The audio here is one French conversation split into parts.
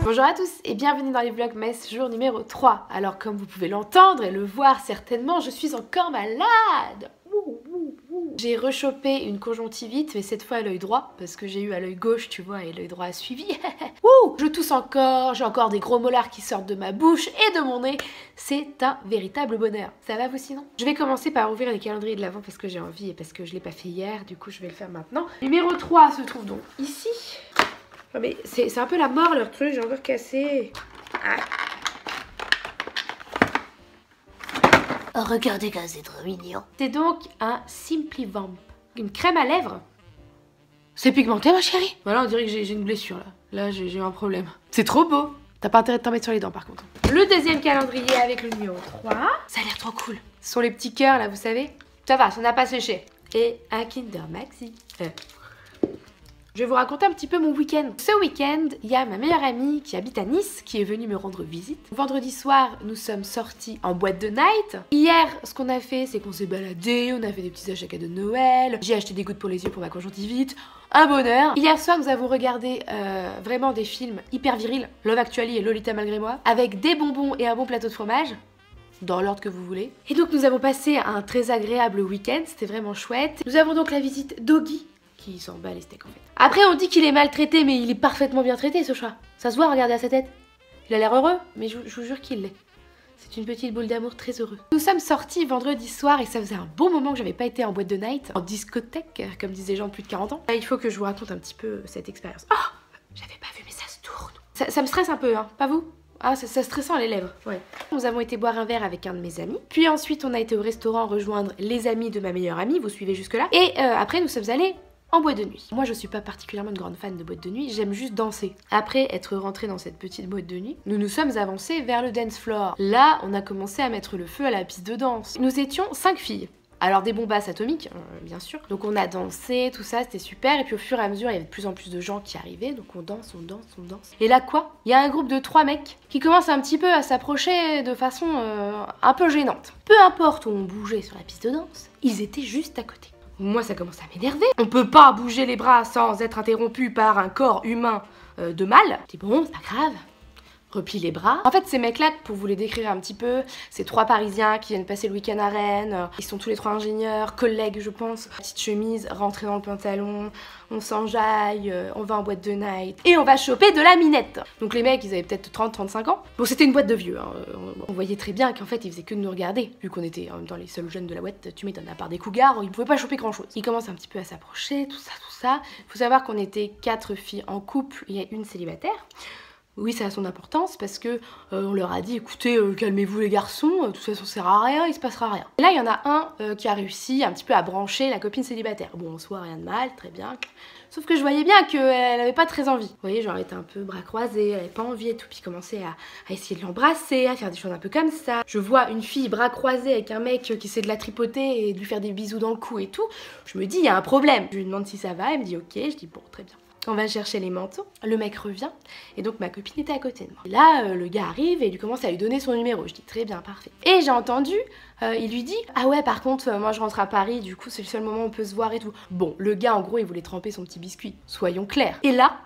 Bonjour à tous et bienvenue dans les Vlogmas jour numéro 3. Alors comme vous pouvez l'entendre et le voir certainement, je suis encore malade. J'ai rechopé une conjonctivite, mais cette fois à l'œil droit, parce que j'ai eu à l'œil gauche, tu vois, et l'œil droit a suivi. Je tousse encore, j'ai encore des gros molars qui sortent de ma bouche et de mon nez. C'est un véritable bonheur. Ça va vous sinon? Je vais commencer par ouvrir les calendriers de l'Avent parce que j'ai envie et parce que je l'ai pas fait hier, du coup je vais le faire maintenant. Numéro 3 se trouve donc ici. Oh mais c'est un peu la mort leur truc, j'ai encore cassé. Ah. Oh, regardez que c'est trop mignon. C'est donc un Simply Vamp, une crème à lèvres. C'est pigmenté ma chérie. Voilà, on dirait que j'ai une blessure là. Là j'ai un problème. C'est trop beau. T'as pas intérêt de t'en mettre sur les dents par contre. Le deuxième calendrier avec le numéro 3. Ça a l'air trop cool. Ce sont les petits cœurs là, vous savez. Ça va, ça n'a pas séché. Et un Kinder Maxi. Je vais vous raconter un petit peu mon week-end. Ce week-end, il y a ma meilleure amie qui habite à Nice qui est venue me rendre visite. Vendredi soir, nous sommes sortis en boîte de night. Hier, ce qu'on a fait, c'est qu'on s'est baladé, on a fait des petits achats cadeaux de Noël. J'ai acheté des gouttes pour les yeux pour ma conjonctivite. Un bonheur. Hier soir, nous avons regardé vraiment des films hyper virils. Love Actually et Lolita malgré moi. Avec des bonbons et un bon plateau de fromage. Dans l'ordre que vous voulez. Et donc nous avons passé un très agréable week-end. C'était vraiment chouette. Nous avons donc la visite d'Oggy. Qui s'en bat les steaks en fait. Après on dit qu'il est maltraité mais il est parfaitement bien traité ce chat. Ça se voit, regardez à sa tête. Il a l'air heureux mais je vous jure qu'il l'est. C'est une petite boule d'amour très heureux. Nous sommes sortis vendredi soir et ça faisait un bon moment que j'avais pas été en boîte de night, en discothèque comme disent les gens de plus de 40 ans. Là, il faut que je vous raconte un petit peu cette expérience. Oh, j'avais pas vu mais ça se tourne. Ça me stresse un peu hein, pas vous? Ah, c'est stressant les lèvres, ouais. Nous avons été boire un verre avec un de mes amis. Puis ensuite on a été au restaurant rejoindre les amis de ma meilleure amie, vous suivez jusque là. Et après nous sommes allés en boîte de nuit. Moi je suis pas particulièrement une grande fan de boîte de nuit, j'aime juste danser. Après être rentrée dans cette petite boîte de nuit, nous nous sommes avancés vers le dance floor. Là on a commencé à mettre le feu à la piste de danse. Nous étions 5 filles. Alors des bombasses atomiques, bien sûr. Donc on a dansé, tout ça, c'était super. Et puis au fur et à mesure, il y avait de plus en plus de gens qui arrivaient. Donc on danse, on danse, on danse. Et là quoi? Il y a un groupe de 3 mecs qui commencent un petit peu à s'approcher de façon un peu gênante. Peu importe où on bougeait sur la piste de danse, ils étaient juste à côté. Moi ça commence à m'énerver. On peut pas bouger les bras sans être interrompu par un corps humain de mâle. Je dis bon, c'est pas grave. Replie les bras. En fait ces mecs là, pour vous les décrire un petit peu, c'est 3 Parisiens qui viennent passer le week-end à Rennes. Ils sont tous les 3 ingénieurs, collègues je pense. Petite chemise, rentrer dans le pantalon, on s'enjaille, on va en boîte de night. Et on va choper de la minette. Donc les mecs ils avaient peut-être 30-35 ans. Bon c'était une boîte de vieux, hein. On voyait très bien qu'en fait ils faisaient que de nous regarder. Vu qu'on était en même temps les seuls jeunes de la boîte, tu m'étonnes, à part des cougars, ils pouvaient pas choper grand chose. Ils commencent un petit peu à s'approcher, tout ça, tout ça. Faut savoir qu'on était 4 filles en couple et une célibataire. Oui, ça a son importance parce que on leur a dit écoutez, calmez-vous les garçons, de toute façon ça sert à rien, il se passera rien. Et là il y en a un qui a réussi un petit peu à brancher la copine célibataire. Bon en soi rien de mal, très bien. Sauf que je voyais bien qu'elle avait pas très envie. Vous voyez, genre elle était un peu bras croisés, elle avait pas envie et tout, puis commençait à essayer de l'embrasser, à faire des choses un peu comme ça. Je vois une fille bras croisés avec un mec qui essaie de la tripoter et de lui faire des bisous dans le cou et tout. Je me dis il y a un problème. Je lui demande si ça va, elle me dit ok, je dis bon très bien. On va chercher les manteaux, le mec revient et donc ma copine était à côté de moi. Et là le gars arrive et il commence à lui donner son numéro, je dis très bien, parfait. Et j'ai entendu, il lui dit ah ouais par contre moi je rentre à Paris, du coup c'est le seul moment où on peut se voir et tout. Bon le gars en gros il voulait tremper son petit biscuit, soyons clairs. Et là,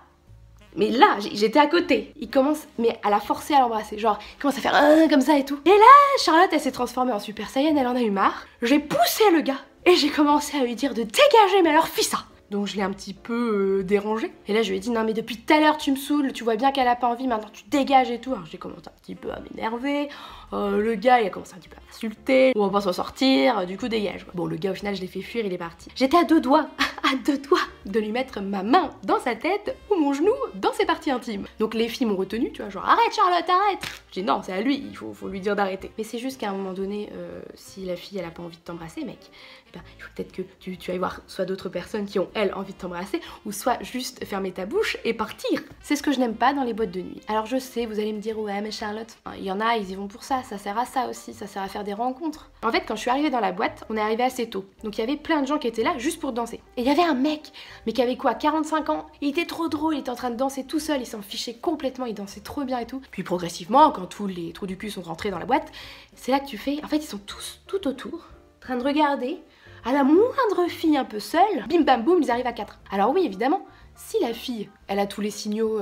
mais là j'étais à côté, il commence mais à la forcer à l'embrasser, genre il commence à faire comme ça et tout. Et là Charlotte elle s'est transformée en Super Saiyan, elle en a eu marre. J'ai poussé le gars et j'ai commencé à lui dire de dégager, mais alors fis ça. Donc je l'ai un petit peu dérangé. Et là je lui ai dit non mais depuis tout à l'heure tu me saoules, tu vois bien qu'elle a pas envie, maintenant tu dégages et tout. Alors j'ai commencé un petit peu à m'énerver. Le gars il a commencé un petit peu à m'insulter. On va pas s'en sortir, du coup dégage. Bon le gars au final je l'ai fait fuir, il est parti. J'étais à 2 doigts, à 2 doigts de lui mettre ma main dans sa tête ou mon genou dans ses parties intimes. Donc les filles m'ont retenu, tu vois, genre arrête Charlotte, arrête. J'ai dit non c'est à lui, il faut lui dire d'arrêter. Mais c'est juste qu'à un moment donné, si la fille elle a pas envie de t'embrasser mec, eh ben, il faut peut-être que tu ailles voir soit d'autres personnes qui ont elles envie de t'embrasser ou soit juste fermer ta bouche et partir. C'est ce que je n'aime pas dans les boîtes de nuit. Alors je sais, vous allez me dire ouais mais Charlotte, il y en a, ils y vont pour ça sert à ça aussi, ça sert à faire des rencontres. En fait quand je suis arrivée dans la boîte, on est arrivé assez tôt. Donc il y avait plein de gens qui étaient là juste pour danser. Et il y avait un mec, mais qui avait quoi, 45 ans, il était trop drôle, il était en train de danser tout seul, il s'en fichait complètement, il dansait trop bien et tout. Puis progressivement, quand tous les trous du cul sont rentrés dans la boîte, c'est là que tu fais, en fait ils sont tous tout autour, en train de regarder. À la moindre fille un peu seule, bim bam boum, ils arrivent à 4. Alors oui, évidemment, si la fille, elle a tous les signaux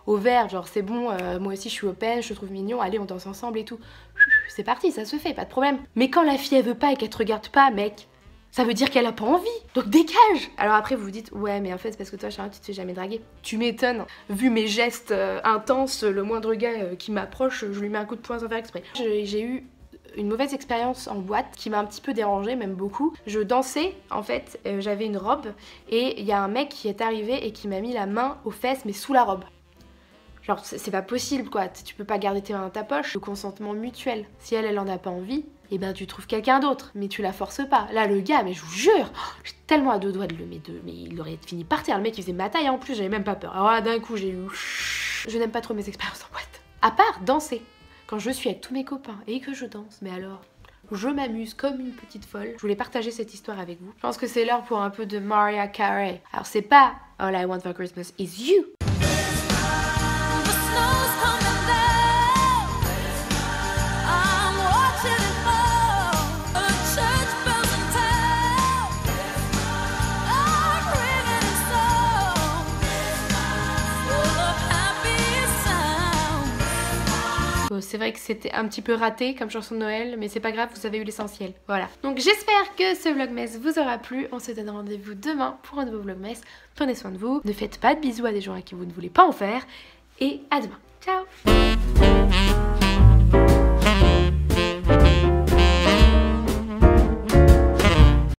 ouverte, genre c'est bon, moi aussi je suis open, je te trouve mignon, allez on danse ensemble et tout. C'est parti, ça se fait, pas de problème. Mais quand la fille elle veut pas et qu'elle te regarde pas, mec, ça veut dire qu'elle a pas envie, donc dégage. Alors après vous vous dites, ouais mais en fait c'est parce que toi Charlotte tu te fais jamais draguer. Tu m'étonnes, vu mes gestes intenses, le moindre gars qui m'approche, je lui mets un coup de poing sans faire exprès. J'ai eu une mauvaise expérience en boîte qui m'a un petit peu dérangée, même beaucoup. Je dansais en fait, j'avais une robe et il y a un mec qui est arrivé et qui m'a mis la main aux fesses mais sous la robe. Genre c'est pas possible quoi, tu peux pas garder tes mains dans ta poche, le consentement mutuel. Si elle en a pas envie, et ben tu trouves quelqu'un d'autre, mais tu la forces pas. Là le gars, mais je vous jure, j'ai tellement à deux doigts de le mettre, mais il aurait fini par terre. Le mec il faisait ma taille en plus, j'avais même pas peur. Alors là d'un coup j'ai eu... Je n'aime pas trop mes expériences en boîte. À part danser, quand je suis avec tous mes copains et que je danse, mais alors... Je m'amuse comme une petite folle. Je voulais partager cette histoire avec vous. Je pense que c'est l'heure pour un peu de Mariah Carey. Alors c'est pas All I Want for Christmas is You. C'est vrai que c'était un petit peu raté comme chanson de Noël, mais c'est pas grave, vous avez eu l'essentiel. Voilà. Donc j'espère que ce vlogmas vous aura plu. On se donne rendez-vous demain pour un nouveau vlogmas. Prenez soin de vous. Ne faites pas de bisous à des gens à qui vous ne voulez pas en faire. Et à demain. Ciao!